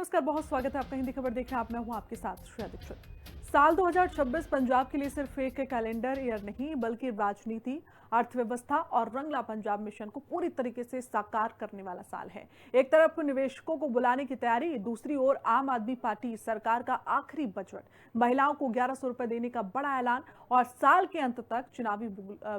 नमस्कार, बहुत स्वागत है आपका हिंदी खबर देख रहे हैं आप। मैं हूं आपके साथ श्रेया दीक्षित। साल 2026 पंजाब के लिए सिर्फ एक कैलेंडर ईयर नहीं बल्कि राजनीति, अर्थव्यवस्था और रंगला पंजाब मिशन को पूरी तरीके से साकार करने वाला साल है। एक तरफ निवेशकों को बुलाने की तैयारी, दूसरी ओर आम आदमी पार्टी सरकार का आखिरी बजट, महिलाओं को 1100 रुपए देने का बड़ा ऐलान और साल के अंत तक चुनावी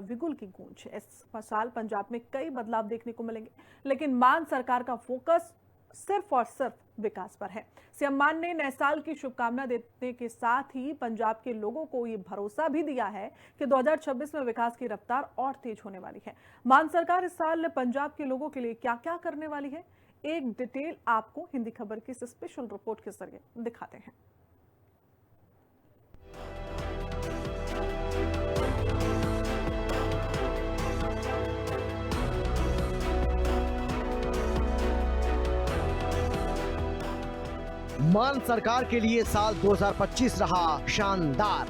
बिगुल की गूंज। इस साल पंजाब में कई बदलाव देखने को मिलेंगे, लेकिन मान सरकार का फोकस सिर्फ और सिर्फ विकास पर है। सीएम मान ने नए साल की शुभकामना देने के साथ ही पंजाब के लोगों को ये भरोसा भी दिया है कि 2026 में विकास की रफ्तार और तेज होने वाली है। मान सरकार इस साल पंजाब के लोगों के लिए क्या क्या करने वाली है, एक डिटेल आपको हिंदी खबर की इस स्पेशल रिपोर्ट के जरिए दिखाते हैं। मान सरकार के लिए साल 2025 रहा शानदार।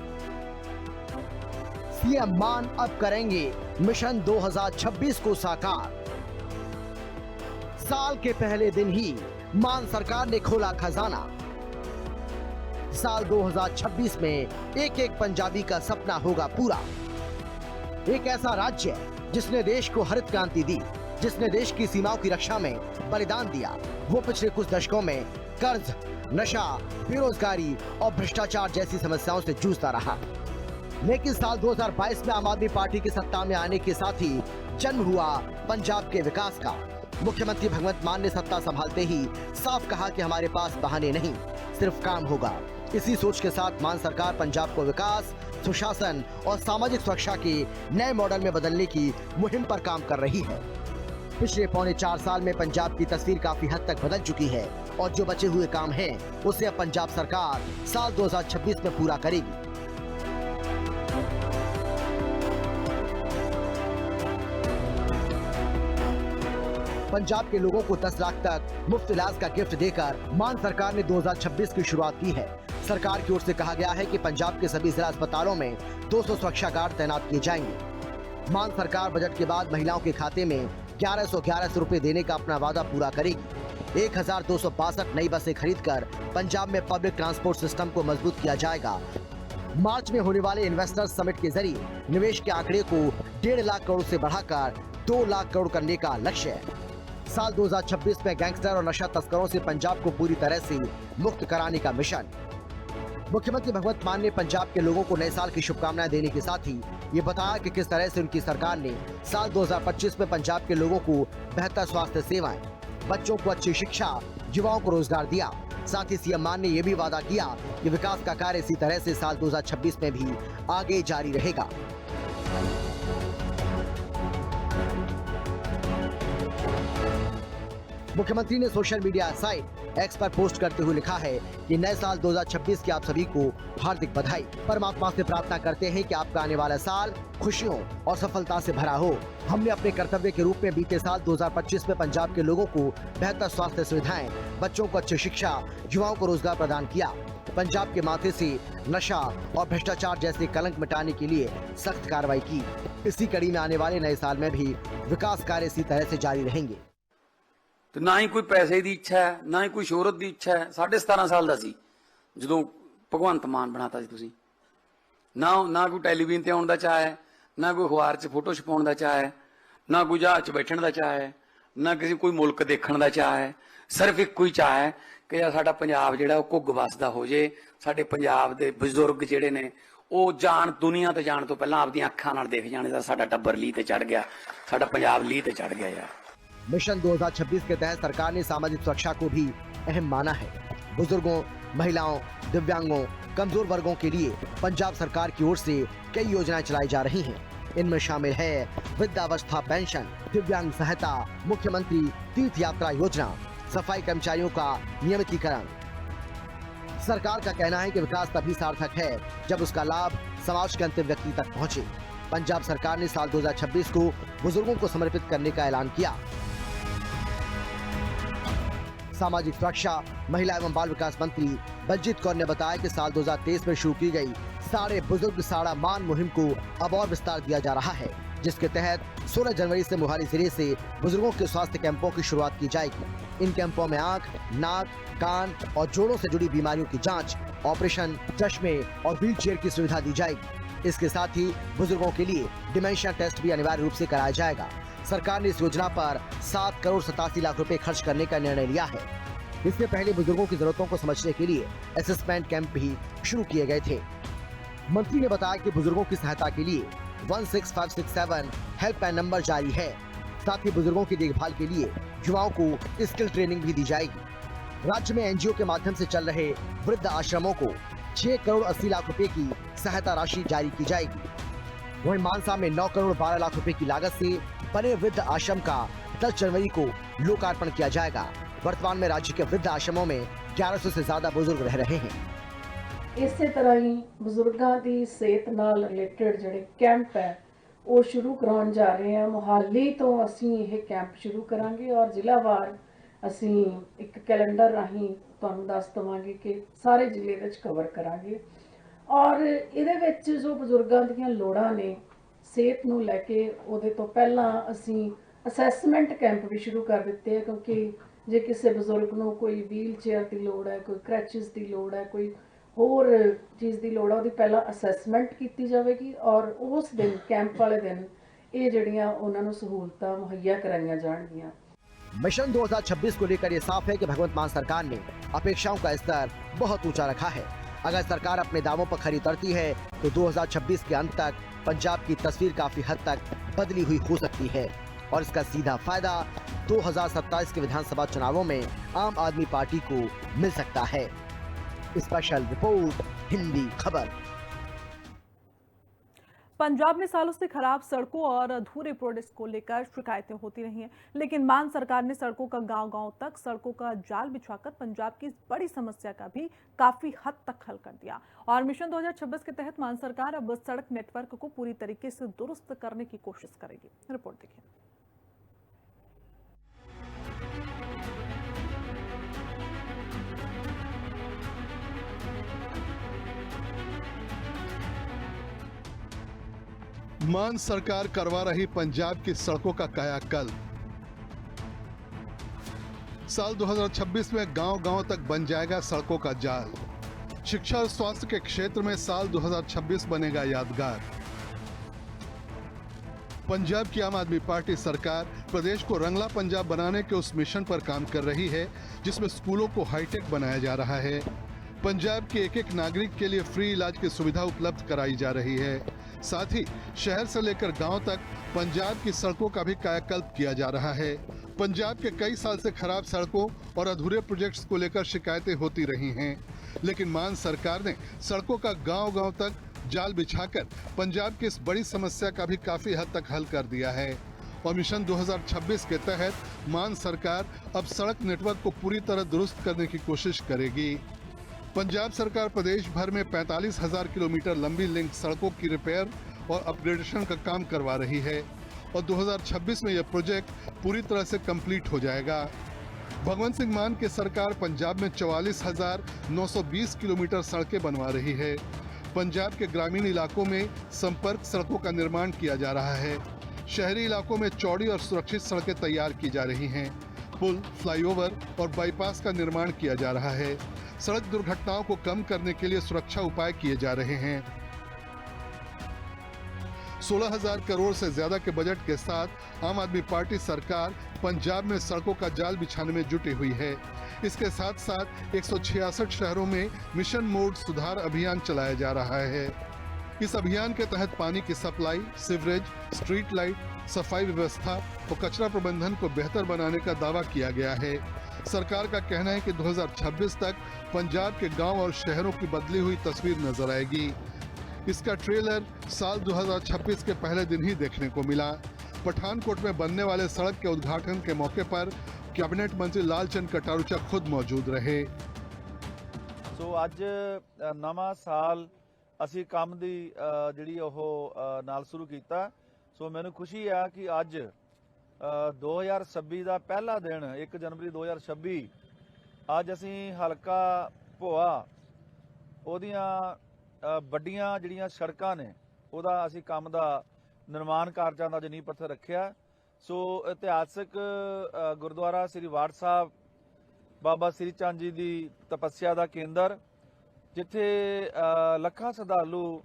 सीएम मान अब करेंगे मिशन 2026 को साकार। साल के पहले दिन ही मान सरकार ने खोला खजाना। साल 2026 में एक एक पंजाबी का सपना होगा पूरा। एक ऐसा राज्य जिसने देश को हरित क्रांति दी, जिसने देश की सीमाओं की रक्षा में बलिदान दिया, वो पिछले कुछ दशकों में कर्ज, नशा, बेरोजगारी और भ्रष्टाचार जैसी समस्याओं से जूझता रहा। लेकिन साल 2022 में आम आदमी पार्टी की सत्ता में आने के साथ ही जन्म हुआ पंजाब के विकास का। मुख्यमंत्री भगवंत मान ने सत्ता संभालते ही साफ कहा कि हमारे पास बहाने नहीं, सिर्फ काम होगा। इसी सोच के साथ मान सरकार पंजाब को विकास, सुशासन और सामाजिक सुरक्षा के नए मॉडल में बदलने की मुहिम पर काम कर रही है। पिछले पौने 4 साल में पंजाब की तस्वीर काफी हद तक बदल चुकी है और जो बचे हुए काम हैं, उसे अब पंजाब सरकार साल 2026 में पूरा करेगी। पंजाब के लोगों को 10 लाख तक मुफ्त इलाज का गिफ्ट देकर मान सरकार ने 2026 की शुरुआत की है। सरकार की ओर से कहा गया है कि पंजाब के सभी जिला अस्पतालों में 200 सुरक्षा गार्ड तैनात किए जाएंगे। मान सरकार बजट के बाद महिलाओं के खाते में 1111 रुपए देने का अपना वादा पूरा करेगी। 1262 नई बसें खरीदकर पंजाब में पब्लिक ट्रांसपोर्ट सिस्टम को मजबूत किया जाएगा। मार्च में होने वाले इन्वेस्टर्स समिट के जरिए निवेश के आंकड़े को 1.5 लाख करोड़ से बढ़ाकर 2 लाख करोड़ करने का लक्ष्य है। साल 2026 में गैंगस्टर और नशा तस्करों से पंजाब को पूरी तरह से मुक्त कराने का मिशन। मुख्यमंत्री भगवंत मान ने पंजाब के लोगों को नए साल की शुभकामनाएं देने के साथ ही ये बताया कि किस तरह से उनकी सरकार ने साल 2025 में पंजाब के लोगों को बेहतर स्वास्थ्य सेवाएं, बच्चों को अच्छी शिक्षा, युवाओं को रोजगार दिया। साथ ही सीएम मान ने यह भी वादा किया कि विकास का कार्य इसी तरह से साल 2026 में भी आगे जारी रहेगा। मुख्यमंत्री ने सोशल मीडिया साइट एक्स पर पोस्ट करते हुए लिखा है कि नए साल 2026 की आप सभी को हार्दिक बधाई। परमात्मा से प्रार्थना करते हैं कि आपका आने वाला साल खुशियों और सफलता से भरा हो। हमने अपने कर्तव्य के रूप में बीते साल 2025 में पंजाब के लोगों को बेहतर स्वास्थ्य सुविधाएं, बच्चों को अच्छी शिक्षा, युवाओं को रोजगार प्रदान किया। पंजाब के माथे से नशा और भ्रष्टाचार जैसे कलंक मिटाने के लिए सख्त कार्रवाई की। इसी कड़ी में आने वाले नए साल में भी विकास कार्य इसी तरह से जारी रहेंगे। ਤੇ ਨਾ ਹੀ ਕੋਈ ਪੈਸੇ ਦੀ ਇੱਛਾ ਹੈ, ਨਾ ਹੀ ਕੋਈ ਸ਼ੋਹਰਤ ਦੀ ਇੱਛਾ ਹੈ। 17.5 ਸਾਲ ਦਾ ਸੀ ਜਦੋਂ ਭਗਵੰਤ ਮਾਨ ਬਣਾਤਾ ਸੀ ਤੁਸੀਂ। ਨਾ ਕੋਈ ਟੈਲੀਵਿਜ਼ਨ ਤੇ ਆਉਣ ਦਾ ਚਾਹ ਹੈ, ਨਾ ਕੋਈ ਅਖਬਾਰ 'ਚ ਫੋਟੋ ਛਪਾਉਣ ਦਾ ਚਾਹ ਹੈ, ਨਾ ਕੋਈ ਜਹਾਜ਼ 'ਚ ਬੈਠਣ ਦਾ ਚਾਹ ਹੈ, ਨਾ ਕਿਸੇ ਕੋਈ ਮੁਲਕ ਦੇਖਣ ਦਾ ਚਾਹ ਹੈ। ਸਿਰਫ ਇੱਕੋ ਹੀ ਚਾਹ ਹੈ ਕਿ ਸਾਡਾ ਪੰਜਾਬ ਜਿਹੜਾ ਉਹ ਘੁੱਗ ਵਸਦਾ ਹੋ ਜੇ। ਸਾਡੇ ਪੰਜਾਬ ਦੇ ਬਜ਼ੁਰਗ ਜਿਹੜੇ ਨੇ ਉਹ ਦੁਨੀਆ ਤੇ ਜਾਣ ਤੋਂ ਪਹਿਲਾਂ ਆਪਦੀਆਂ ਅੱਖਾਂ ਨਾਲ ਦੇਖ ਜਾਣੇ ਦਾ ਸਾਡਾ ਟੱਬਰ ਲੀਹ ਤੇ ਚੜ ਗਿਆ, ਸਾਡਾ ਪੰਜਾਬ ਲੀਹ ਤੇ ਚੜ ਗਿਆ ਯਾਰ। मिशन 2026 के तहत सरकार ने सामाजिक सुरक्षा को भी अहम माना है। बुजुर्गों, महिलाओं, दिव्यांगों, कमजोर वर्गों के लिए पंजाब सरकार की ओर से कई योजनाएं चलाई जा रही हैं। इनमें शामिल है वृद्धावस्था पेंशन, दिव्यांग सहायता, मुख्यमंत्री तीर्थ यात्रा योजना, सफाई कर्मचारियों का नियमितीकरण। सरकार का कहना है कि विकास तभी सार्थक है जब उसका लाभ समाज के अंतिम व्यक्ति तक पहुंचे। पंजाब सरकार ने साल 2026 को बुजुर्गों को समर्पित करने का ऐलान किया। सामाजिक सुरक्षा, महिला एवं बाल विकास मंत्री बलजीत कौर ने बताया कि साल 2023 में शुरू की गई सारे बुजुर्ग साड़ा मान मुहिम को अब और विस्तार दिया जा रहा है, जिसके तहत 16 जनवरी से मोहाली जिले से बुजुर्गों के स्वास्थ्य कैंपों की शुरुआत की जाएगी। इन कैंपों में आंख, नाक, कान और जोड़ों से जुड़ी बीमारियों की जांच, ऑपरेशन, चश्मे और व्हीलचेयर की सुविधा दी जाएगी। इसके साथ ही बुजुर्गों के लिए डिमेंशिया टेस्ट भी अनिवार्य रूप से कराया जाएगा। सरकार ने इस योजना पर 7 करोड़ 87 लाख रुपए खर्च करने का निर्णय लिया है। इससे पहले बुजुर्गों की जरूरतों को समझने के लिए असेसमेंट कैंप भी शुरू किए गए थे। मंत्री ने बताया कि बुजुर्गों की सहायता के लिए 16567 हेल्पलाइन नंबर जारी है। साथ ही बुजुर्गों की देखभाल के लिए युवाओं को स्किल ट्रेनिंग भी दी जाएगी। राज्य में एनजीओ के माध्यम से चल रहे वृद्ध आश्रमों को 6 करोड़ 80 लाख रुपए की सहायता राशि जारी की जाएगी। वहीं मानसा में 9 करोड़ 12 लाख रुपए की लागत से बने वृद्ध आश्रम का 10 जनवरी को लोकार्पण किया जाएगा। वर्तमान में राज्य के वृद्ध आश्रमों में 1100 से ज्यादा बुजुर्ग रह रहे हैं। ਇਸੇ ਤਰ੍ਹਾਂ ਹੀ ਬਜ਼ੁਰਗਾਂ ਦੀ ਸਿਹਤ ਨਾਲ ਰਿਲੇਟਡ ਜਿਹੜੇ ਕੈਂਪ ਹੈ ਉਹ ਸ਼ੁਰੂ ਕਰਾਉਣ ਜਾ ਰਹੇ ਹਾਂ। ਮੁਹਾਲੀ ਤੋਂ ਅਸੀਂ ਇਹ ਕੈਂਪ ਸ਼ੁਰੂ ਕਰਾਂਗੇ ਔਰ ਜ਼ਿਲ੍ਹਾਵਾਰ ਅਸੀਂ ਇੱਕ ਕੈਲੰਡਰ ਰਾਹੀਂ ਤੁਹਾਨੂੰ ਦੱਸ ਦਵਾਂਗੇ ਕਿ ਸਾਰੇ ਜ਼ਿਲ੍ਹੇ ਵਿੱਚ ਕਵਰ ਕਰਾਂਗੇ। ਔਰ ਇਹਦੇ ਵਿੱਚ ਜੋ ਬਜ਼ੁਰਗਾਂ ਦੀਆਂ ਲੋੜਾਂ ਨੇ ਸਿਹਤ ਨੂੰ ਲੈ ਕੇ ਉਹਦੇ ਤੋਂ ਪਹਿਲਾਂ ਅਸੀਂ ਅਸੈਸਮੈਂਟ ਕੈਂਪ ਵੀ ਸ਼ੁਰੂ ਕਰ ਦਿੱਤੇ ਆ, ਕਿਉਂਕਿ ਜੇ ਕਿਸੇ ਬਜ਼ੁਰਗ ਨੂੰ ਕੋਈ ਵੀਲ ਚੇਅਰ ਦੀ ਲੋੜ ਹੈ, ਕੋਈ ਕ੍ਰੈਚਿਸ ਦੀ ਲੋੜ ਹੈ, ਕੋਈ ਹੋਰ ਚੀਜ਼ ਦੀ ਲੋੜ ਆ, ਉਹਦੀ ਪਹਿਲਾਂ ਅਸੈਸਮੈਂਟ ਕੀਤੀ ਜਾਵੇਗੀ ਔਰ ਉਸ ਦਿਨ ਕੈਂਪ ਵਾਲੇ ਦਿਨ ਇਹ ਜਿਹੜੀਆਂ ਉਹਨਾਂ ਨੂੰ ਸਹੂਲਤਾਂ ਮੁਹੱਈਆ ਕਰਾਈਆਂ ਜਾਣਗੀਆਂ। मिशन 2026 को लेकर ये साफ है कि भगवंत मान सरकार ने अपेक्षाओं का स्तर बहुत ऊंचा रखा है। अगर सरकार अपने दावों पर खरी उतरती है तो 2026 के अंत तक पंजाब की तस्वीर काफी हद तक बदली हुई हो सकती है और इसका सीधा फायदा 2027 के विधानसभा चुनावों में आम आदमी पार्टी को मिल सकता है। स्पेशल रिपोर्ट, हिंदी खबर। पंजाब में सालों से खराब सड़कों और अधूरे प्रोजेक्ट्स को लेकर शिकायतें होती रही हैं, लेकिन मान सरकार ने सड़कों का गांव-गांव तक सड़कों का जाल बिछाकर पंजाब की इस बड़ी समस्या का भी काफी हद तक हल कर दिया। और मिशन 2026 के तहत मान सरकार अब सड़क नेटवर्क को पूरी तरीके से दुरुस्त करने की कोशिश करेगी। रिपोर्ट देखिए। मान सरकार करवा रही पंजाब की सड़कों का कायाकल्प। साल 2026 में गांव-गांव तक बन जाएगा सड़कों का जाल। शिक्षा और स्वास्थ्य के क्षेत्र में साल 2026 बनेगा यादगार। पंजाब की आम आदमी पार्टी सरकार प्रदेश को रंगला पंजाब बनाने के उस मिशन पर काम कर रही है जिसमें स्कूलों को हाईटेक बनाया जा रहा है। पंजाब के एक-एक नागरिक के लिए फ्री इलाज की सुविधा उपलब्ध कराई जा रही है। साथ ही शहर से लेकर गांव तक पंजाब की सड़कों का भी कायाकल्प किया जा रहा है। पंजाब के कई साल से खराब सड़कों और अधूरे प्रोजेक्ट्स को लेकर शिकायतें होती रही हैं, लेकिन मान सरकार ने सड़कों का गांव-गांव तक जाल बिछाकर पंजाब की इस बड़ी समस्या का भी काफी हद तक हल कर दिया है। और मिशन 2026 के तहत मान सरकार अब सड़क नेटवर्क को पूरी तरह दुरुस्त करने की कोशिश करेगी। पंजाब सरकार प्रदेश भर में 45,000 किलोमीटर लंबी लिंक सड़कों की रिपेयर और अपग्रेडेशन का काम करवा रही है और 2026 में यह प्रोजेक्ट पूरी तरह से कंप्लीट हो जाएगा। भगवंत सिंह मान की सरकार पंजाब में 44,920 किलोमीटर सड़कें बनवा रही है। पंजाब के ग्रामीण इलाकों में संपर्क सड़कों का निर्माण किया जा रहा है। शहरी इलाकों में चौड़ी और सुरक्षित सड़कें तैयार की जा रही हैं। पुल, फ्लाईओवर और बाईपास का निर्माण किया जा रहा है। सड़क दुर्घटनाओं को कम करने के लिए सुरक्षा उपाय किए जा रहे हैं। 16,000 करोड़ से ज्यादा के बजट के साथ आम आदमी पार्टी सरकार पंजाब में सड़कों का जाल बिछाने में जुटी हुई है। इसके साथ साथ 166 शहरों में मिशन मोड सुधार अभियान चलाया जा रहा है। इस अभियान के तहत पानी की सप्लाई, सीवरेज, स्ट्रीट लाइट, सफाई व्यवस्था और कचरा प्रबंधन को बेहतर बनाने का दावा किया गया है। सरकार का कहना है कि 2026 तक पंजाब के गांव और शहरों की बदली हुई तस्वीर नजर आएगी। इसका ट्रेलर साल 2026 के पहले दिन ही देखने को मिला। पठानकोट में बनने वाले सड़क के उद्घाटन के मौके पर कैबिनेट मंत्री लालचंद कटारूचा खुद मौजूद रहे। सो अज नवा साल असी काम दी जिहड़ी ओह नाल शुरू कीता। सो मैनूं खुशी है कि अज 2026 का पहला दिन 1 जनवरी 2026 अज असी हलका भोआ ओदियां वड्डियां जिहड़ियां सड़कां ने ओहदा असी काम दा निर्माण कार्यां दा नींह पत्थर रखिया। सो इतिहासक गुरुद्वारा श्री वाड़ साहब ਬਾਬਾ ਸ੍ਰੀ ਚੰਦ ਜੀ ਦੀ ਤਪੱਸਿਆ ਦਾ ਕੇਂਦਰ, ਜਿੱਥੇ ਲੱਖਾਂ ਸ਼ਰਧਾਲੂ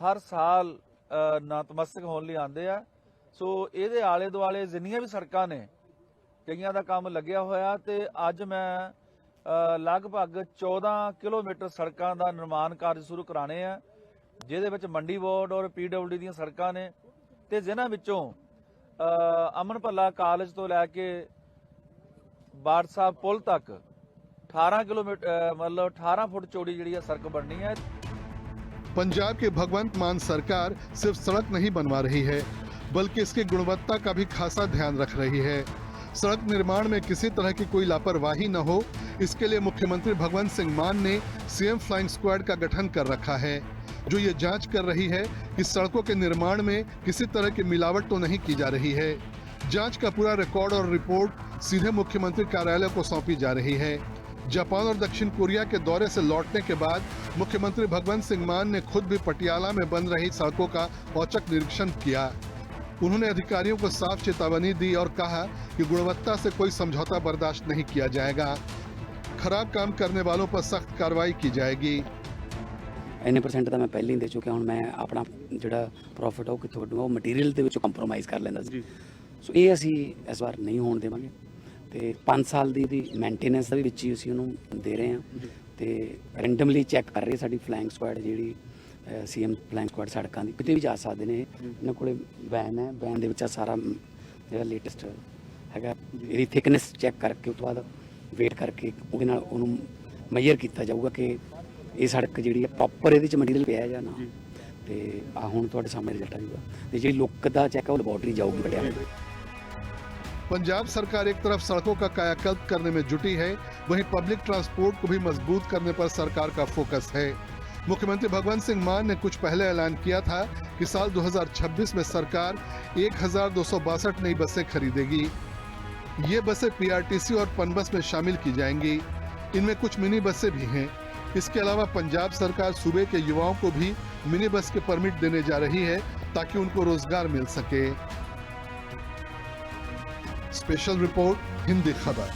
ਹਰ ਸਾਲ ਨਤਮਸਤਕ ਹੋਣ ਲਈ ਆਉਂਦੇ ਆ। ਸੋ ਇਹਦੇ ਆਲੇ ਦੁਆਲੇ ਜਿੰਨੀਆਂ ਵੀ ਸੜਕਾਂ ਨੇ ਕਈਆਂ ਦਾ ਕੰਮ ਲੱਗਿਆ ਹੋਇਆ, ਤੇ ਅੱਜ ਮੈਂ ਲਗਭਗ 14 ਕਿਲੋਮੀਟਰ ਸੜਕਾਂ ਦਾ ਨਿਰਮਾਣ ਕਾਰਜ ਸ਼ੁਰੂ ਕਰਾਣੇ ਆ, ਜਿਹਦੇ ਵਿੱਚ ਮੰਡੀ ਵਾਰਡ ਔਰ PWD ਦੀਆਂ ਸੜਕਾਂ ਨੇ, ਤੇ ਜਿਨ੍ਹਾਂ ਵਿੱਚੋਂ ਅਮਨ ਭੱਲਾ ਕਾਲਜ ਤੋਂ ਲੈ ਕੇ ਬਾੜ ਸਾਹਿਬ ਪੁਲ ਤੱਕ 18 किलोमीटर मतलब 18 फुट चौड़ी जी सड़क बननी है। पंजाब के भगवंत मान सरकार सिर्फ सड़क नहीं बनवा रही है, बल्कि इसकी गुणवत्ता का भी खासा ध्यान रख रही है। सड़क निर्माण में किसी तरह की कोई लापरवाही न हो, इसके लिए मुख्यमंत्री भगवंत सिंह मान ने CM फ्लाइंग स्क्वाड का गठन कर रखा है, जो ये जांच कर रही है कि सड़कों के निर्माण में किसी तरह की मिलावट तो नहीं की जा रही है। जांच का पूरा रिकॉर्ड और रिपोर्ट सीधे मुख्यमंत्री कार्यालय को सौंपी जा रही है। जापान और दक्षिण कोरिया के दौरे से लौटने के बाद मुख्यमंत्री भगवंत सिंह मान ने खुद भी पटियाला में बन रही सड़कों का औचक निरीक्षण किया। उन्होंने अधिकारियों को साफ चेतावनी दी और कहा कि गुणवत्ता से कोई समझौता बर्दाश्त नहीं किया जाएगा। खराब काम करने वालों पर सख्त कार्रवाई की जाएगी। ਇੰਨੇ ਪਰਸੈਂਟ ਤਾਂ ਮੈਂ ਪਹਿਲਾਂ ਹੀ ਦੇ ਚੁੱਕਿਆ। ਹੁਣ ਮੈਂ ਆਪਣਾ ਜਿਹੜਾ ਪ੍ਰੋਫਿਟ ਆ ਉਹ ਕਿੱਥੋਂ ਕੱਢੂੰਗਾ? ਉਹ ਮਟੀਰੀਅਲ ਦੇ ਵਿੱਚੋਂ ਕੰਪਰੋਮਾਈਜ਼ ਕਰ ਲੈਂਦਾ ਸੀ। ਸੋ ਇਹ ਅਸੀਂ ਇਸ ਵਾਰ ਨਹੀਂ ਹੋਣ ਦੇਵਾਂਗੇ, ਤੇ 5 ਸਾਲ ਦੀ ਇਹਦੀ ਮੇਨਟੇਨੈਂਸ ਦਾ ਵੀ ਵਿੱਚ ਹੀ ਅਸੀਂ ਉਹਨੂੰ ਦੇ ਰਹੇ ਹਾਂ, ਤੇ ਰੈਂਡਮਲੀ ਚੈੱਕ ਕਰ ਰਹੇ ਸਾਡੀ ਫਲਾਈਂਗ ਸਕੁਆਡ ਜਿਹੜੀ CM ਫਲਾਈਂਗ ਸਕੁਆਡ ਸੜਕਾਂ ਦੀ ਕਿਤੇ ਵੀ ਜਾ ਸਕਦੇ ਨੇ। ਇਹਨਾਂ ਕੋਲੇ ਵੈਨ ਹੈ, ਵੈਨ ਦੇ ਵਿੱਚ ਸਾਰਾ ਜਿਹੜਾ ਲੇਟੈਸਟ ਹੈਗਾ ਇਹਦੀ ਥਿਕਨੈਸ ਚੈੱਕ ਕਰਕੇ ਉਸ ਤੋਂ ਬਾਅਦ ਵੇਟ ਕਰਕੇ ਉਹਦੇ ਨਾਲ ਉਹਨੂੰ ਮੈਜ਼ਰ ਕੀਤਾ ਜਾਊਗਾ ਕਿ ਇਹ ਸੜਕ ਜਿਹੜੀ ਹੈ ਪ੍ਰੋਪਰ ਇਹਦੇ 'ਚ ਮਟੀਰੀਅਲ ਪਿਆ ਜਾਂ ਨਾ। ਤੇ ਆ ਹੁਣ ਤੁਹਾਡੇ ਸਾਹਮਣੇ ਰਿਜ਼ਲਟ ਆ ਜਾਊਗਾ, ਤੇ ਜਿਹੜੀ ਲੁੱਕ ਦਾ ਚੈੱਕ ਉਹ ਲੈਬੋਰਟਰੀ ਜਾਊਗੀ ਪਟਿਆਲੇ। पंजाब सरकार एक तरफ सड़कों का कायाकल्प करने में जुटी है, वहीं पब्लिक ट्रांसपोर्ट को भी मजबूत करने पर सरकार का फोकस है। मुख्यमंत्री भगवंत सिंह मान ने कुछ पहले ऐलान किया था कि साल 2026 में सरकार 1262 नई बसें खरीदेगी। ये बसें PRTC और पनबस में शामिल की जाएंगी। इनमें कुछ मिनी बसें भी हैं। इसके अलावा पंजाब सरकार सूबे के युवाओं को भी मिनी बस के परमिट देने जा रही है, ताकि उनको रोजगार मिल सके। स्पेशल रिपोर्ट, हिंदी खबर।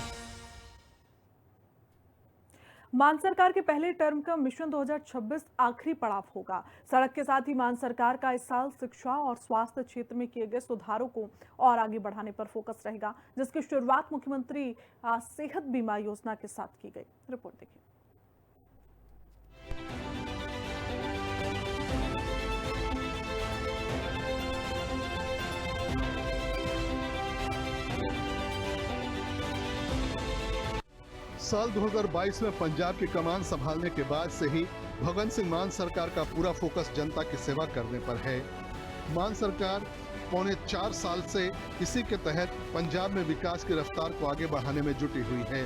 मान सरकार के पहले टर्म का मिशन 2026 आखिरी पड़ाव होगा। सड़क के साथ ही मान सरकार का इस साल शिक्षा और स्वास्थ्य क्षेत्र में किए गए सुधारों को और आगे बढ़ाने पर फोकस रहेगा, जिसकी शुरुआत मुख्यमंत्री सेहत बीमा योजना के साथ की गई। रिपोर्ट देखिए। साल 2022 में पंजाब की कमान संभालने के बाद से ही भगवंत सिंह मान सरकार का पूरा फोकस जनता की सेवा करने पर है। मान सरकार पौने 4 साल से इसी के तहत पंजाब में विकास की रफ्तार को आगे बढ़ाने में जुटी हुई है।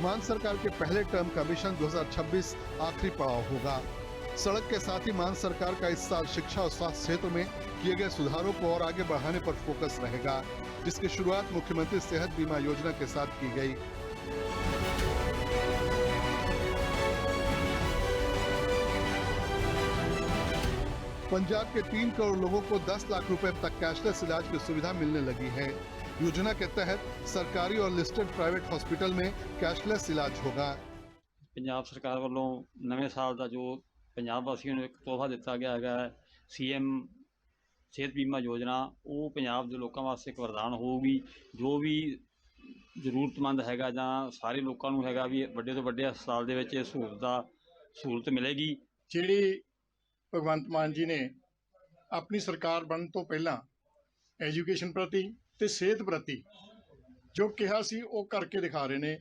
मान सरकार के पहले टर्म का मिशन 2026 आखिरी पड़ाव होगा। सड़क के साथ ही मान सरकार का इस साल शिक्षा और स्वास्थ्य क्षेत्र में किए गए सुधारों को और आगे बढ़ाने पर फोकस रहेगा, जिसकी शुरुआत मुख्यमंत्री सेहत बीमा योजना के साथ की गई। पंजाब के 3 करोड़ लोगों को 10 लाख रुपए तक कैशलेस इलाज की सुविधा मिलने लगी है। योजना के तहत सरकारी और लिस्टेड प्राइवेट हॉस्पिटल में कैशलेस इलाज होगा। पंजाब सरकार वालों नवे साल का जो पंजाब वासियों ਨੂੰ ਇੱਕ ਤੋਹਫਾ ਦਿੱਤਾ ਗਿਆ ਹੈਗਾ CM ਸਿਹਤ ਬੀਮਾ ਯੋਜਨਾ, ਉਹ ਪੰਜਾਬ ਦੇ ਲੋਕਾਂ ਵਾਸਤੇ ਇੱਕ ਵਰਦਾਨ ਹੋਊਗੀ। ਜੋ ਵੀ ਜ਼ਰੂਰਤਮੰਦ ਹੈਗਾ ਜਾਂ ਸਾਰੇ ਲੋਕਾਂ ਨੂੰ ਹੈਗਾ ਵੀ ਵੱਡੇ ਤੋਂ ਵੱਡੇ ਹਸਪਤਾਲ ਦੇ ਵਿੱਚ ਸਹੂਲਤ ਮਿਲੇਗੀ। ਜਿਹੜੀ ਭਗਵੰਤ ਮਾਨ ਜੀ ਨੇ ਆਪਣੀ ਸਰਕਾਰ ਬਣਨ ਤੋਂ ਪਹਿਲਾਂ ਐਜੂਕੇਸ਼ਨ ਪ੍ਰਤੀ ਤੇ ਸਿਹਤ ਪ੍ਰਤੀ ਜੋ ਕਿਹਾ ਸੀ ਉਹ ਕਰਕੇ ਦਿਖਾ ਰਹੇ ਨੇ।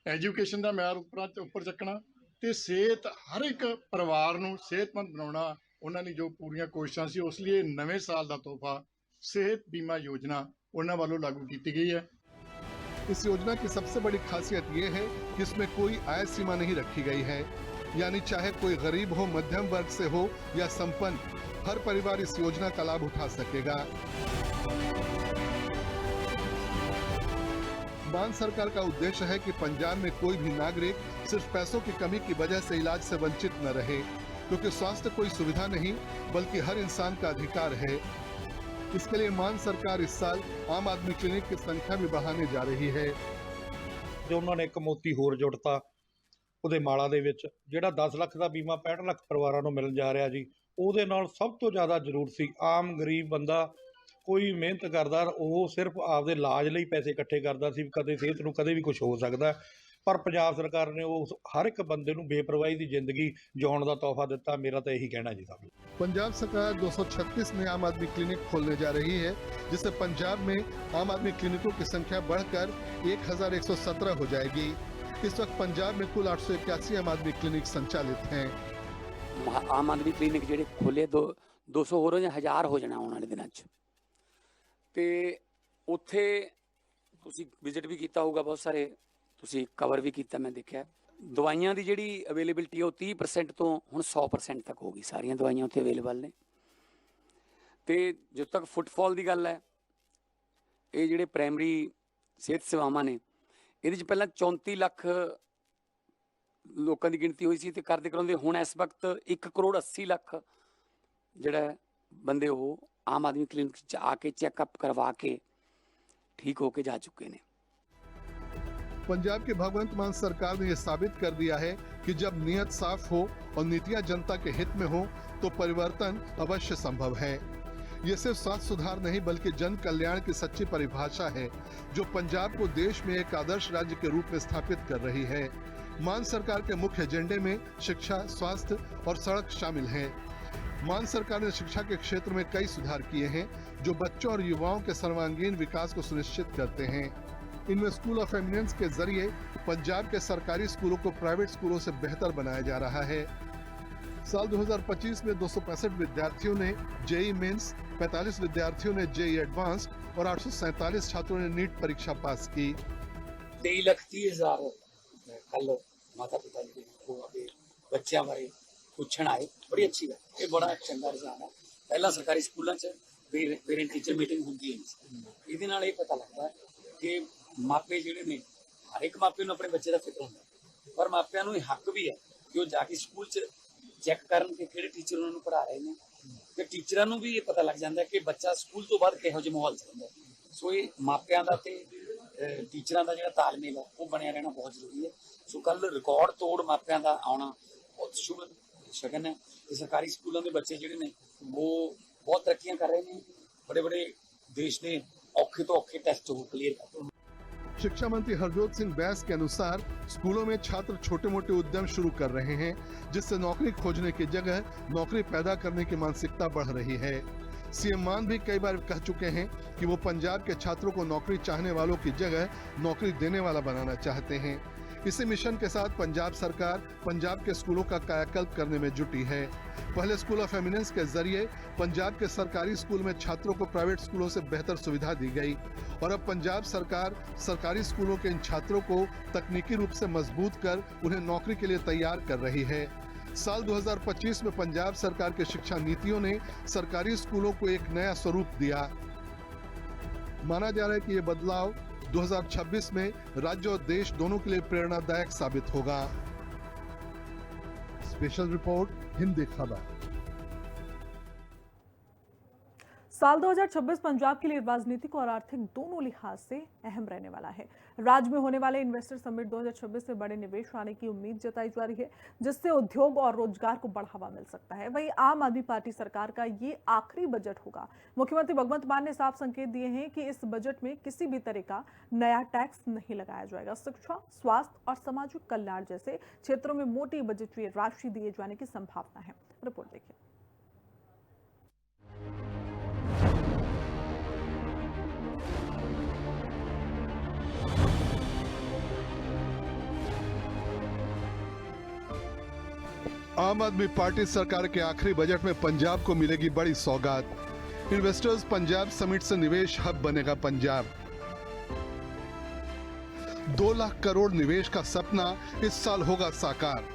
ਐਜੂਕੇਸ਼ਨ ਦਾ ਮਿਆਰ ਉੱਪਰ ਚੱਕਣਾ ਤੇ ਸਿਹਤ ਹਰ ਇੱਕ ਪਰਿਵਾਰ ਨੂੰ ਸਿਹਤਮੰਦ ਬਣਾਉਣਾ, ਉਹਨਾਂ ਨੇ ਜੋ ਪੂਰੀਆਂ ਕੋਸ਼ਿਸ਼ਾਂ ਸੀ, ਉਸ ਲਈ ਨਵੇਂ ਸਾਲ ਦਾ ਤੋਹਫਾ सेहत बीमा योजना उन्होंने वालों लागू की गई है। इस योजना की सबसे बड़ी खासियत ये है कि इसमें कोई आय सीमा नहीं रखी गई है, यानी चाहे कोई गरीब हो, मध्यम वर्ग से हो या संपन्न, हर परिवार इस योजना का लाभ उठा सकेगा। मान सरकार का उद्देश्य है कि पंजाब में कोई भी नागरिक सिर्फ पैसों की कमी की वजह से इलाज से वंचित न रहे। क्योंकि स्वास्थ्य कोई सुविधा नहीं बल्कि हर इंसान का अधिकार है। इसके लिए मान सरकार इस साल आम आदमी क्लिनिक की संख्या भी बढ़ाने जा रही है। ਜੋ ਉਹਨਾਂ ਨੇ ਇੱਕ ਮੋਤੀ ਹੋਰ ਜੁੜਤਾ ਉਹਦੇ ਮਾਲਾ ਦੇ ਵਿੱਚ, ਜਿਹੜਾ 10 ਲੱਖ ਦਾ ਬੀਮਾ 65 ਲੱਖ ਪਰਿਵਾਰਾਂ ਨੂੰ ਮਿਲਣ ਜਾ ਰਿਹਾ ਜੀ, ਉਹਦੇ ਨਾਲ ਸਭ ਤੋਂ ਜ਼ਿਆਦਾ ਜ਼ਰੂਰਤ ਸੀ ਆਮ ਗਰੀਬ ਬੰਦਾ, ਕੋਈ ਮਿਹਨਤ ਕਰਦਾ, ਉਹ ਸਿਰਫ ਆਪਦੇ ਇਲਾਜ ਲਈ ਪੈਸੇ ਇਕੱਠੇ ਕਰਦਾ ਸੀ, ਕਦੇ ਸਿਹਤ ਨੂੰ ਕਦੇ ਵੀ ਕੁਝ ਹੋ ਸਕਦਾ, ਪਰ ਪੰਜਾਬ ਸਰਕਾਰ ਨੇ ਉਹ ਹਰ ਇੱਕ ਬੰਦੇ ਨੂੰ ਬੇਪਰਵਾਹੀ ਦੀ ਜ਼ਿੰਦਗੀ ਜਿਉਣ ਦਾ ਤੋਹਫਾ ਦਿੱਤਾ। ਮੇਰਾ ਤਾਂ ਇਹੀ ਕਹਿਣਾ ਜੀ ਸਾਹਿਬ। पंजाब सरकार 236 में आम आदमी क्लिनिक खोलने जा रही है, जिससे पंजाब में आम आदमी क्लिनिकों की संख्या बढ़कर 1117 हो जाएगी। इस वक्त पंजाब में कुल 881 आम आदमी क्लिनिक संचालित हैं। ਆਮ ਆਦਮੀ ਕਲੀਨਿਕ ਜਿਹੜੇ ਖੋਲੇ 200 ਹੋਰ ਜਾਂ 1000 ਹੋ ਜਾਣਾ ਆਉਣ ਵਾਲੇ ਦਿਨਾਂ 'ਚ। ਤੇ ਉੱਥੇ ਤੁਸੀਂ ਵਿਜ਼ਿਟ ਵੀ ਕੀਤਾ ਹੋਊਗਾ, ਬਹੁਤ ਸਾਰੇ ਤੁਸੀਂ ਕਵਰ ਵੀ ਕੀਤਾ, ਮੈਂ ਦੇਖਿਆ। ਦਵਾਈਆਂ ਦੀ ਜਿਹੜੀ ਅਵੇਲੇਬਿਲਟੀ ਉਹ 30% ਤੋਂ ਹੁਣ 100% ਤੱਕ ਹੋ ਗਈ, ਸਾਰੀਆਂ ਦਵਾਈਆਂ ਉੱਥੇ ਅਵੇਲੇਬਲ ਨੇ। ਤੇ ਜਦੋਂ ਤੱਕ ਫੁੱਟਫਾਲ ਦੀ ਗੱਲ ਹੈ, ਇਹ ਜਿਹੜੇ ਪ੍ਰਾਇਮਰੀ ਸਿਹਤ ਸੇਵਾਵਾਂ ਨੇ, ਇਹਦੇ 'ਚ ਪਹਿਲਾਂ 34 ਲੱਖ ਲੋਕਾਂ ਦੀ ਗਿਣਤੀ ਹੋਈ ਸੀ ਤੇ ਕਰਦੇ ਕਰਾਉਂਦੇ ਹੁਣ ਇਸ ਵਕਤ 1 ਕਰੋੜ 80 ਲੱਖ ਜਿਹੜਾ ਬੰਦੇ ਉਹ ਆਮ ਆਦਮੀ ਕਲੀਨਿਕ 'ਚ ਆ ਕੇ ਚੈੱਕਅਪ ਕਰਵਾ ਕੇ ठीक होके जा चुके हैं। पंजाब के भगवंत मान सरकार ने यह साबित कर दिया है कि जब नियत साफ हो और नीतियां जनता के हित में हो तो परिवर्तन अवश्य संभव है। ये सिर्फ स्वास्थ्य सुधार नहीं बल्कि जन कल्याण की सच्ची परिभाषा है, जो पंजाब को देश में एक आदर्श राज्य के रूप में स्थापित कर रही है। मान सरकार के मुख्य एजेंडे में शिक्षा, स्वास्थ्य और सड़क शामिल हैं। मान सरकार ने शिक्षा के क्षेत्र में कई सुधार किए हैं, जो बच्चों और युवाओं के सर्वांगीण विकास को सुनिश्चित करते हैं। इनमें स्कूल ऑफ एमिनेंस के जरिए पंजाब के सरकारी स्कूलों को प्राइवेट स्कूलों से बेहतर बनाया जा रहा है। साल 2025 में 265 विद्यार्थियों ने जेई मेंस, 45 विद्यार्थियों ने जेई एडवांस और 847 छात्रों ने नीट परीक्षा पास की। 23,30,000 कल माता पिता जी को अभी बच्चे हमारे पूछण आए, बड़ी अच्छी है, ये बड़ा चंगा रुझान है। पहला सरकारी स्कूलों च पेरेंट टीचर मीटिंग होंदी है, ਇਹਦੇ ਨਾਲ ਇਹ ਪਤਾ ਲੱਗਦਾ ਹੈ ਕਿ ਮਾਪੇ ਜਿਹੜੇ ਨੇ, ਹਰ ਇੱਕ ਮਾਪੇ ਨੂੰ ਆਪਣੇ ਬੱਚੇ ਦਾ ਫਿਕਰ ਹੁੰਦਾ, ਪਰ ਮਾਪਿਆਂ ਨੂੰ ਇਹ ਹੱਕ ਵੀ ਹੈ ਕਿ ਉਹ ਜਾ ਕੇ ਸਕੂਲ 'ਚ ਚੈੱਕ ਕਰਨ ਕਿ ਕਿਹੜੇ ਟੀਚਰ ਉਹਨਾਂ ਨੂੰ ਪੜ੍ਹਾ ਰਹੇ ਨੇ, ਤੇ ਟੀਚਰਾਂ ਨੂੰ ਵੀ ਇਹ ਪਤਾ ਲੱਗ ਜਾਂਦਾ ਕਿ ਬੱਚਾ ਸਕੂਲ ਤੋਂ ਬਾਅਦ ਕਿਹੋ ਜਿਹੇ ਮਾਹੌਲ 'ਚ ਰਹਿੰਦਾ। ਸੋ ਇਹ ਮਾਪਿਆਂ ਦਾ ਤੇ ਟੀਚਰਾਂ ਦਾ ਜਿਹੜਾ ਤਾਲਮੇਲ ਹੈ ਉਹ ਬਣਿਆ ਰਹਿਣਾ ਬਹੁਤ ਜ਼ਰੂਰੀ ਹੈ। ਸੋ ਕੱਲ ਰਿਕਾਰਡ ਤੋੜ ਮਾਪਿਆਂ ਦਾ ਆਉਣਾ ਬਹੁਤ ਸ਼ੁਭ ਸ਼ਗਨ है। सरकारी स्कूलों के बच्चे जिहड़े ने वो बहुत तरक्कियां कर रहे हैं, बड़े बड़े देश ने औखे तो औखे टेस्ट वो क्लियर कर रहे हैं। शिक्षा मंत्री हरजोत सिंह बैस के अनुसार स्कूलों में छात्र छोटे मोटे उद्यम शुरू कर रहे हैं, जिससे नौकरी खोजने की जगह नौकरी पैदा करने की मानसिकता बढ़ रही है। सीएम मान भी कई बार कह चुके हैं कि वो पंजाब के छात्रों को नौकरी चाहने वालों की जगह नौकरी देने वाला बनाना चाहते हैं। इसी मिशन के साथ पंजाब सरकार पंजाब के स्कूलों का कायाकल्प करने में जुटी है। पहले स्कूल ऑफ एमिनेंस के जरिए पंजाब के सरकारी स्कूल में छात्रों को प्राइवेट स्कूलों से बेहतर सुविधा दी गई, और अब पंजाब सरकार सरकारी स्कूलों के इन छात्रों को तकनीकी रूप से मजबूत कर उन्हें नौकरी के लिए तैयार कर रही है। साल 2025 में पंजाब सरकार के शिक्षा नीतियों ने सरकारी स्कूलों को एक नया स्वरूप दिया। माना जा रहा है कि ये बदलाव 2026 में राज्य और देश दोनों के लिए प्रेरणादायक साबित होगा। स्पेशल रिपोर्ट, हिंदी खबर। साल 2026 पंजाब के लिए राजनीतिक और आर्थिक दोनों लिहाज से अहम रहने वाला है। राज्य में होने वाले इन्वेस्टर समिट 2026 से बड़े निवेश आने की उम्मीद जताई जा रही है, जिससे उद्योग और रोजगार को बढ़ावा मिल सकता है। वहीं आम आदमी पार्टी सरकार का ये आखिरी बजट होगा। मुख्यमंत्री भगवंत मान ने साफ संकेत दिए हैं कि इस बजट में किसी भी तरह का नया टैक्स नहीं लगाया जाएगा। शिक्षा, स्वास्थ्य और सामाजिक कल्याण जैसे क्षेत्रों में मोटी बजटीय राशि दिए जाने की संभावना है। रिपोर्ट देखिए। आम आदमी पार्टी सरकार के आखिरी बजट में पंजाब को मिलेगी बड़ी सौगात। इन्वेस्टर्स पंजाब समिट से निवेश हब बनेगा पंजाब। 2 लाख करोड़ निवेश का सपना इस साल होगा साकार।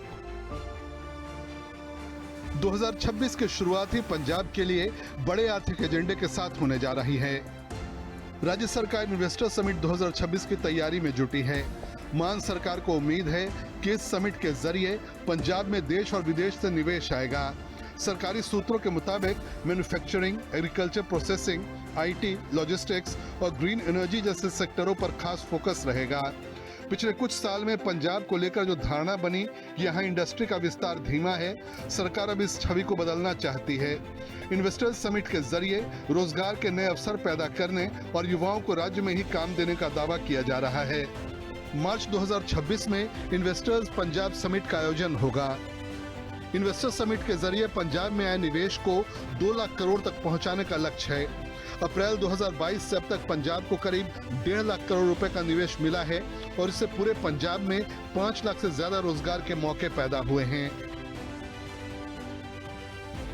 2026 की शुरुआत ही पंजाब के लिए बड़े आर्थिक एजेंडे के साथ होने जा रही है। राज्य सरकार इन्वेस्टर समिट 2026 की तैयारी में जुटी है। मान सरकार को उम्मीद है कि इस समिट के जरिए पंजाब में देश और विदेश से निवेश आएगा। सरकारी सूत्रों के मुताबिक manufacturing, agriculture processing, IT, logistics और ग्रीन एनर्जी जैसे सेक्टरों पर खास फोकस रहेगा। पिछले कुछ साल में पंजाब को लेकर जो धारणा बनी कि यहाँ इंडस्ट्री का विस्तार धीमा है, सरकार अब इस छवि को बदलना चाहती है। इन्वेस्टर्स समिट के जरिए रोजगार के नए अवसर पैदा करने और युवाओं को राज्य में ही काम देने का दावा किया जा रहा है। मार्च 2026 में इन्वेस्टर्स पंजाब समिट का आयोजन होगा। इन्वेस्टर्स समिट के जरिए पंजाब में आए निवेश को 2 लाख करोड़ तक पहुंचाने का लक्ष्य है। अप्रैल 2022 से अब तक पंजाब को करीब 1.5 लाख करोड़ रुपए का निवेश मिला है और इससे पूरे पंजाब में 5 लाख से ज्यादा रोजगार के मौके पैदा हुए हैं।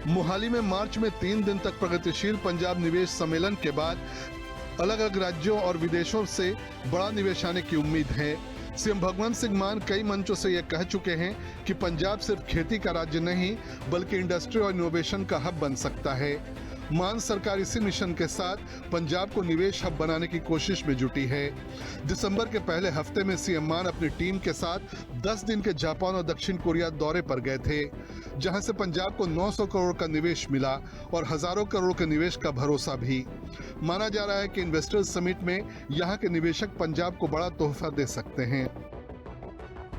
मोहाली में मार्च में 3 दिन तक प्रगतिशील पंजाब निवेश सम्मेलन के बाद अलग अलग राज्यों और विदेशों से बड़ा निवेश आने की उम्मीद है। सीएम भगवंत सिंह मान कई मंचों से ये कह चुके हैं कि पंजाब सिर्फ खेती का राज्य नहीं बल्कि इंडस्ट्री और इनोवेशन का हब बन सकता है। मान सरकार इसी मिशन के साथ पंजाब को निवेश हब बनाने की कोशिश में जुटी है। दिसंबर के पहले हफ्ते में सीएम मान अपनी टीम के साथ 10 दिन के जापान और दक्षिण कोरिया दौरे पर गए थे, जहां से पंजाब को 900 करोड़ का निवेश मिला और हजारों करोड़ के निवेश का भरोसा भी। माना जा रहा है कि इन्वेस्टर्स समिट में यहां के निवेशक पंजाब को बड़ा तोहफा दे सकते हैं।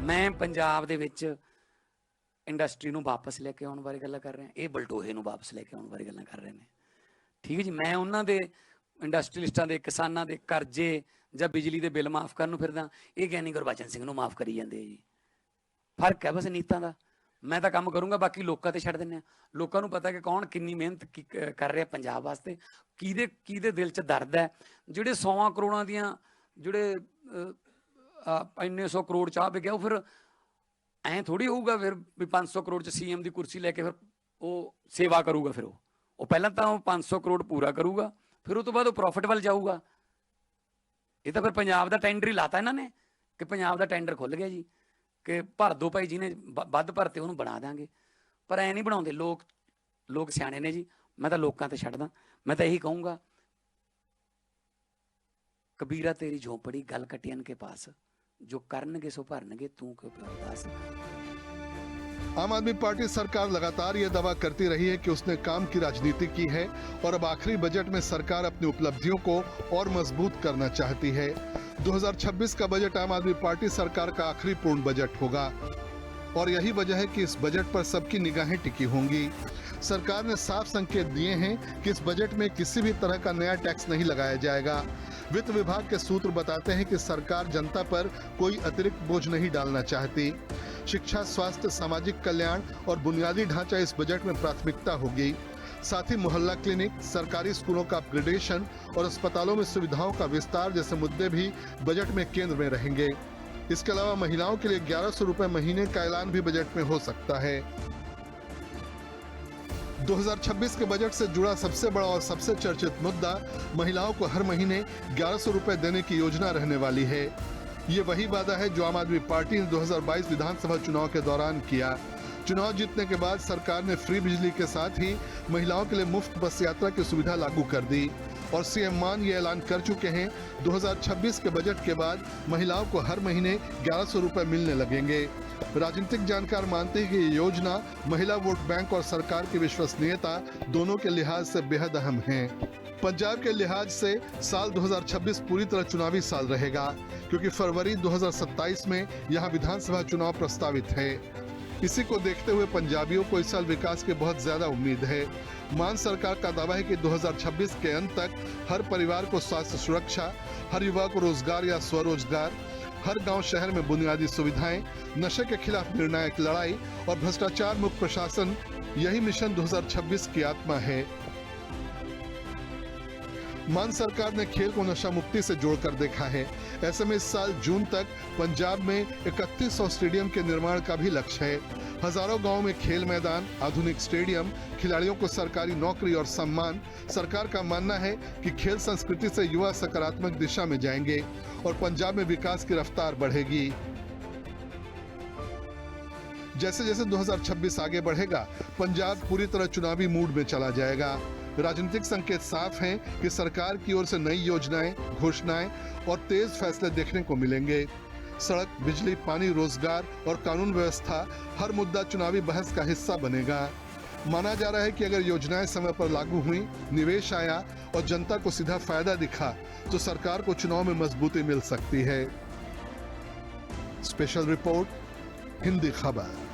मैं पंजाब ਦੇ ਵਿੱਚ ਇੰਡਸਟਰੀ ਨੂੰ ਵਾਪਸ ਲੈ ਕੇ ਆਉਣ ਬਾਰੇ ਗੱਲਾਂ ਕਰ ਰਹੇ ਹਾਂ, ਇਹ ਬਲਟੋਹੇ ਨੂੰ ਵਾਪਸ ਲੈ ਕੇ ਆਉਣ ਬਾਰੇ ਗੱਲਾਂ ਕਰ ਰਹੇ ਨੇ। ਠੀਕ ਹੈ ਜੀ, ਮੈਂ ਉਹਨਾਂ ਦੇ ਇੰਡਸਟਰੀਲਿਸਟਾਂ ਦੇ, ਕਿਸਾਨਾਂ ਦੇ ਕਰਜ਼ੇ ਜਾਂ ਬਿਜਲੀ ਦੇ ਬਿੱਲ ਮਾਫ ਕਰਨ ਨੂੰ ਫਿਰਦਾ, ਇਹ ਗਿਆਨੀ ਗੁਰਬਚਨ ਸਿੰਘ ਨੂੰ ਮਾਫ ਕਰੀ ਜਾਂਦੇ ਆ ਜੀ। ਫਰਕ ਹੈ ਬਸ ਨੀਤਾਂ ਦਾ। ਮੈਂ ਤਾਂ ਕੰਮ ਕਰੂੰਗਾ, ਬਾਕੀ ਲੋਕਾਂ ਤੇ ਛੱਡ ਦਿੰਦੇ ਆ। ਲੋਕਾਂ ਨੂੰ ਪਤਾ ਕਿ ਕੌਣ ਕਿੰਨੀ ਮਿਹਨਤ ਕਰ ਰਿਹਾ ਪੰਜਾਬ ਵਾਸਤੇ, ਕਿਹਦੇ ਦਿਲ 'ਚ ਦਰਦ ਹੈ। ਜਿਹੜੇ 100 ਕਰੋੜਾਂ ਦੀਆਂ ਜਿਹੜੇ ਇੰਨੇ 100 ਕਰੋੜ ਚਾਹ ਵਿਕਿਆ, ਉਹ ਫਿਰ ਐਂ ਥੋੜੀ ਹੋਊਗਾ ਫਿਰ ਵੀ 500 ਕਰੋੜ 'ਚ ਸੀਐਮ ਦੀ ਕੁਰਸੀ ਲੈ ਕੇ ਫਿਰ ਉਹ ਸੇਵਾ ਕਰੂਗਾ। ਫਿਰ ਉਹ ਪਹਿਲਾਂ ਤਾਂ ਉਹ 500 ਕਰੋੜ ਪੂਰਾ ਕਰੂਗਾ, ਫਿਰ ਉਹ ਤੋਂ ਬਾਅਦ ਉਹ ਪ੍ਰੋਫਿਟ ਵੱਲ ਜਾਊਗਾ। ਇਹ ਤਾਂ ਫਿਰ ਪੰਜਾਬ ਦਾ ਟੈਂਡਰ ਹੀ ਲਾਤਾ ਇਹਨਾਂ ਨੇ ਕਿ ਪੰਜਾਬ ਦਾ ਟੈਂਡਰ ਖੁੱਲ ਗਿਆ ਜੀ ਕਿ ਭਰ ਦੋ ਭਾਈ, ਜਿਹਨੇ ਵੱਧ ਭਰਤੇ ਉਹਨੂੰ ਬਣਾ ਦਾਂਗੇ। ਪਰ ਐਂ ਨਹੀਂ ਬਣਾਉਂਦੇ ਲੋਕ ਸਿਆਣੇ ਨੇ ਜੀ। ਮੈਂ ਤਾਂ ਲੋਕਾਂ ਤੇ ਛੱਡਦਾ। ਮੈਂ ਤਾਂ ਇਹੀ ਕਹੂੰਗਾ, ਕਬੀਰਾ ਤੇਰੀ ਝੋਪੜੀ ਗੱਲ ਕਟਿयन के पास, जो करनगे सो भरनगे, तू क्यों प्यार दास। आम आदमी पार्टी सरकार लगातार ये दावा करती रही है कि उसने काम की राजनीति की है और अब आखिरी बजट में सरकार अपनी उपलब्धियों को और मजबूत करना चाहती है। 2026 का बजट आम आदमी पार्टी सरकार का आखिरी पूर्ण बजट होगा और यही वजह है कि इस बजट पर सबकी निगाहें टिकी होंगी। सरकार ने साफ संकेत दिए हैं कि इस बजट में किसी भी तरह का नया टैक्स नहीं लगाया जाएगा। वित्त विभाग के सूत्र बताते हैं कि सरकार जनता पर कोई अतिरिक्त बोझ नहीं डालना चाहती। शिक्षा, स्वास्थ्य, सामाजिक कल्याण और बुनियादी ढांचा इस बजट में प्राथमिकता होगी। साथ ही मोहल्ला क्लिनिक, सरकारी स्कूलों का अपग्रेडेशन और अस्पतालों में सुविधाओं का विस्तार जैसे मुद्दे भी बजट में केंद्र में रहेंगे। इसके अलावा महिलाओं के लिए 1100 रुपए महीने का ऐलान भी बजट में हो सकता है। 2026 के बजट से जुड़ा सबसे बड़ा और सबसे चर्चित मुद्दा महिलाओं को हर महीने 1100 रुपए देने की योजना रहने वाली है। ये वही वादा है जो आम आदमी पार्टी ने 2022 विधानसभा चुनाव के दौरान किया। चुनाव जीतने के बाद सरकार ने फ्री बिजली के साथ ही महिलाओं के लिए मुफ्त बस यात्रा की सुविधा लागू कर दी और सीएम मान ये ऐलान कर चुके हैं 2026 के बजट के बाद महिलाओं को हर महीने 1100 रुपए मिलने लगेंगे। राजनीतिक जानकार मानते हैं कि ये योजना महिला वोट बैंक और सरकार की विश्वसनीयता दोनों के लिहाज से बेहद अहम है। पंजाब के लिहाज से साल 2026 पूरी तरह चुनावी साल रहेगा क्योंकि फरवरी 2027 में यहाँ विधानसभा चुनाव प्रस्तावित है। इसी को देखते हुए पंजाबियों को इस साल विकास की बहुत ज्यादा उम्मीद है। मान सरकार का दावा है कि 2026 के अंत तक हर परिवार को स्वास्थ्य सुरक्षा, हर युवा को रोजगार या स्वरोजगार, हर गांव शहर में बुनियादी सुविधाएं, नशे के खिलाफ निर्णायक लड़ाई और भ्रष्टाचार मुक्त प्रशासन, यही मिशन 2026 की आत्मा है। मान सरकार ने खेल को नशा मुक्ति से जोड़कर देखा है। ऐसे में इस साल जून तक पंजाब में 3100 स्टेडियम के निर्माण का भी लक्ष्य है। हजारों गांवों में खेल मैदान, आधुनिक स्टेडियम, खिलाड़ियों को सरकारी नौकरी और सम्मान। सरकार का मानना है कि खेल संस्कृति से युवा सकारात्मक दिशा में जाएंगे और पंजाब में विकास की रफ्तार बढ़ेगी। जैसे जैसे 2026 आगे बढ़ेगा, पंजाब पूरी तरह चुनावी मूड में चला जाएगा। राजनीतिक संकेत साफ हैं कि सरकार की ओर से नई योजनाएं, घोषणाएं और तेज फैसले देखने को मिलेंगे। सड़क, बिजली, पानी, रोजगार और कानून व्यवस्था हर मुद्दा चुनावी बहस का हिस्सा बनेगा। माना जा रहा है कि अगर योजनाएं समय पर लागू हुई, निवेश आया और जनता को सीधा फायदा दिखा तो सरकार को चुनाव में मजबूती मिल सकती है। स्पेशल रिपोर्ट, हिंदी खबर।